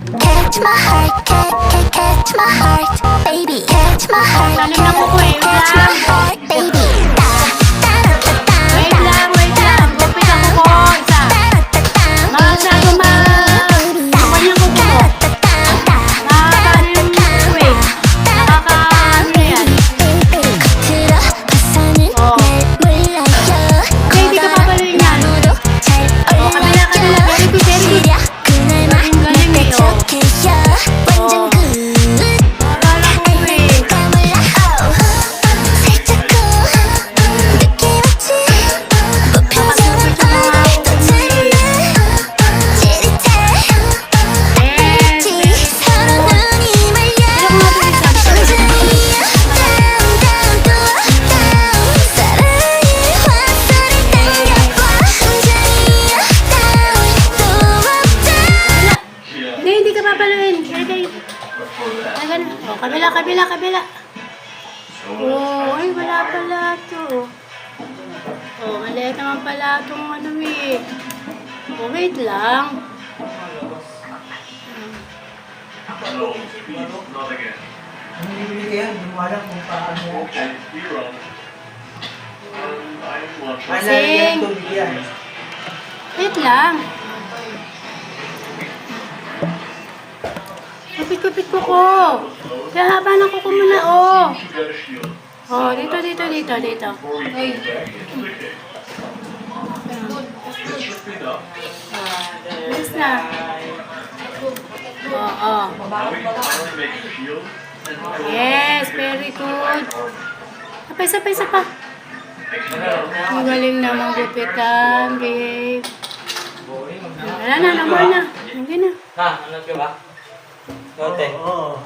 Catch my heart, catch my heart, baby. Catch my heart, Lalim na kuko eh. catch my heart, baby. Wait lang, wait lang. Gupit ako ko. Isa. Masyado Kapag yung kuko mo. Nakakaano yung wait. Nakakaano na yan. Oh. Okay, hindi ka papaluin yan. Oh, kabila, kabila. Very good, very good. Galing, galing eh. Oh. 완전 good. Akala ko eh. 살짝 느낌 없지? 무표정한 얼굴도 차려내 찌릿해 Yes. 서로 눈이 말려 완전히 down down 또 down 사랑의 화살을 당겨봐 완전히 down 또 up down Hindi ka papaluin. Kaya ay, ganun. Oh, kabila, kabila, kabila. Oh, ay, wala pala to. Oh, maliit naman pala itong ano eh. Oh, wait lang. Bibili ka yan, hindi mo alam kung paano yan. Ay, lalagyan ng tubig yan. Wait lang. Kupit-kupit ko ko. Kaya haba ng kuko mo na, oh. Oh, dito, dito, dito, dito. Uy. Yes na. Oh, oh. Yes, very good. Isa pa, isa pa. Ang galing naman gupitan, babe. Wala na, naman na. Hindi na. Ha, ano ka ba? Note. Oo.